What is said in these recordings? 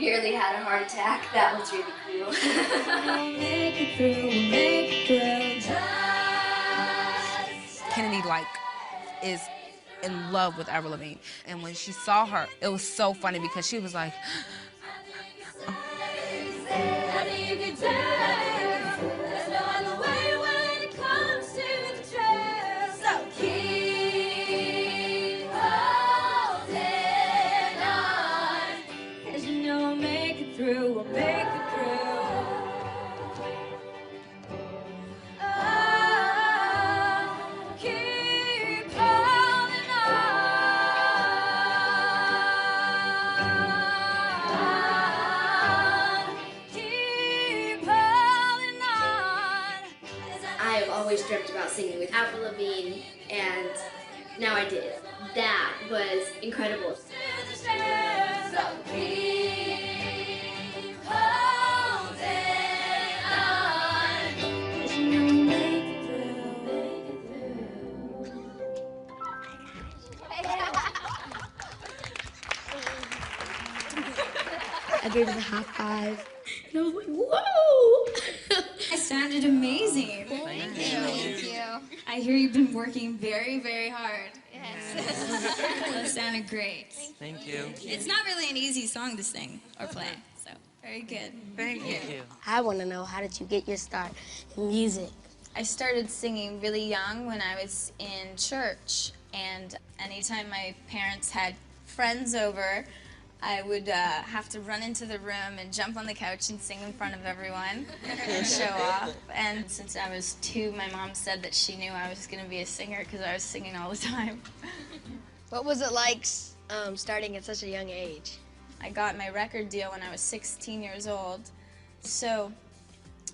nearly had a heart attack. That was really cool. We'll make it through, we'll make it through. Kennedy, like, is in love with Avril Lavigne. And when she saw her, it was so funny because she was like, through, we'll make it through. Oh, keep holding on. Keep holding on. I have always dreamt about singing with Avril Lavigne, and now I did. That was incredible. I gave her a high five, and I was like, whoa! It sounded amazing. Thank you. I hear you've been working very, very hard. Yes. That sounded great. Thank you. It's not really an easy song to sing or play, so very good. Thank you. I want to know, how did you get your start in music? I started singing really young when I was in church, and anytime my parents had friends over, I would have to run into the room and jump on the couch and sing in front of everyone and show off. And since I was 2, my mom said that she knew I was going to be a singer because I was singing all the time. What was it like starting at such a young age? I got my record deal when I was 16 years old, so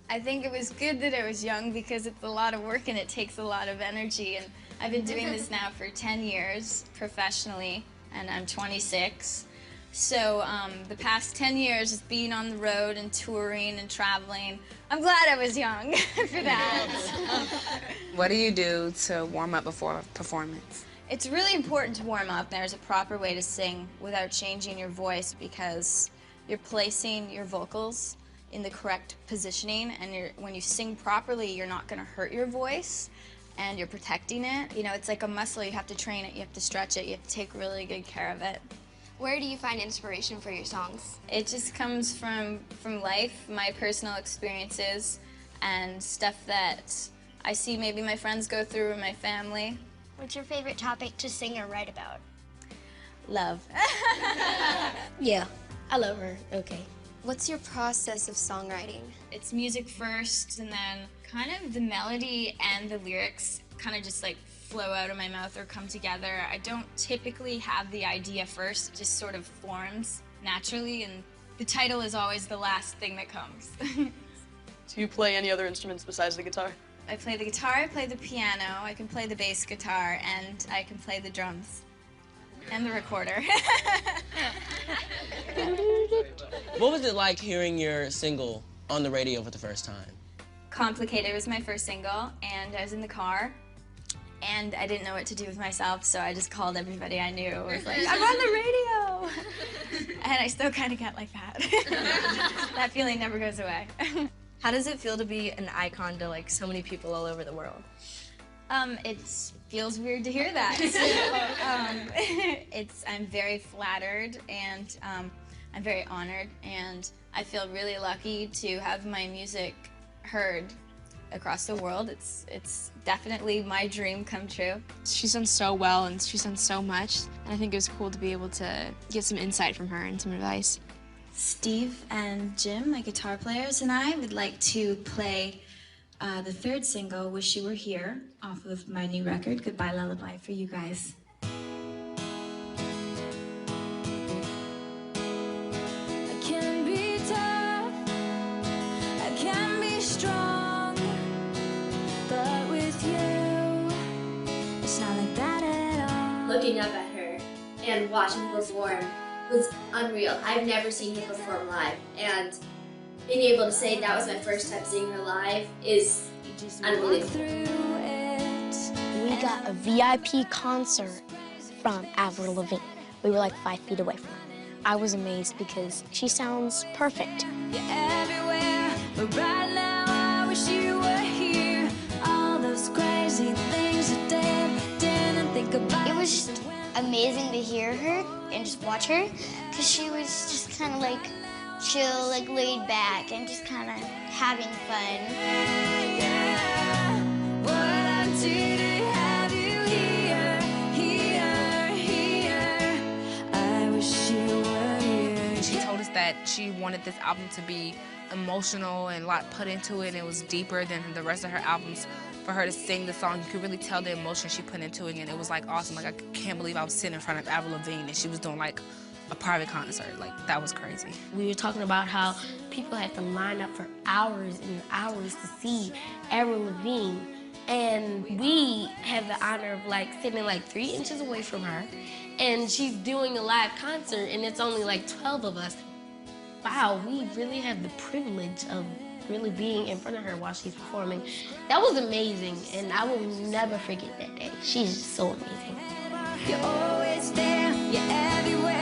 I think it was good that I was young because it's a lot of work and it takes a lot of energy. And I've been doing this now for 10 years professionally, and I'm 26. So the past 10 years is being on the road and touring and traveling. I'm glad I was young for that. what do you do to warm up before a performance? It's really important to warm up. There's a proper way to sing without changing your voice because you're placing your vocals in the correct positioning, and when you sing properly, you're not going to hurt your voice, and you're protecting it. You know, it's like a muscle. You have to train it, you have to stretch it, you have to take really good care of it. Where do you find inspiration for your songs? It just comes from life, my personal experiences, and stuff that I see maybe my friends go through in my family. What's your favorite topic to sing or write about? Love. Yeah, I love her. Okay. What's your process of songwriting? It's music first, and then kind of the melody and the lyrics kind of just like flow out of my mouth or come together. I don't typically have the idea first, it just sort of forms naturally, and the title is always the last thing that comes. Do you play any other instruments besides the guitar? I play the guitar, I play the piano, I can play the bass guitar, and I can play the drums. And the recorder. What was it like hearing your single on the radio for the first time? Complicated was my first single, and I was in the car, and I didn't know what to do with myself, so I just called everybody I knew. I was like, I'm on the radio! And I still kind of get like that. That feeling never goes away. How does it feel to be an icon to like so many people all over the world? It feels weird to hear that. I'm very flattered, and I'm very honored, and I feel really lucky to have my music heard across the world. It's definitely my dream come true. She's done so well, and she's done so much, and I think it was cool to be able to get some insight from her and some advice. Steve and Jim, my guitar players, and I would like to play the third single, Wish You Were Here, off of my new record, Goodbye Lullaby, for you guys. I can be tough, I can be strong, but with you, it's not like that at all. Looking up at her and watching her perform was unreal. I've never seen her perform live, and being able to say that was my first time seeing her live is unbelievable. We got a VIP concert from Avril Lavigne. We were like 5 feet away from her. I was amazed because she sounds perfect. You're everywhere, but right now I wish you were here. All those crazy things you didn't think about. It was just amazing to hear her and just watch her, because she was just kind of like chill, like laid back, and just kind of having fun. What I did to have you here, here. I wish you were here. She told us that she wanted this album to be emotional and a lot put into it, and it was deeper than the rest of her albums. For her to sing the song, you could really tell the emotion she put into it, and it was like awesome. Like, I can't believe I was sitting in front of Avril Lavigne and she was doing like a private concert. Like, that was crazy. We were talking about how people had to line up for hours and hours to see Avril Lavigne. And we have the honor of like sitting like 3 inches away from her. And she's doing a live concert and it's only like 12 of us. Wow, we really have the privilege of really being in front of her while she's performing. That was amazing, and I will never forget that day. She's so amazing. You're always there, you're everywhere.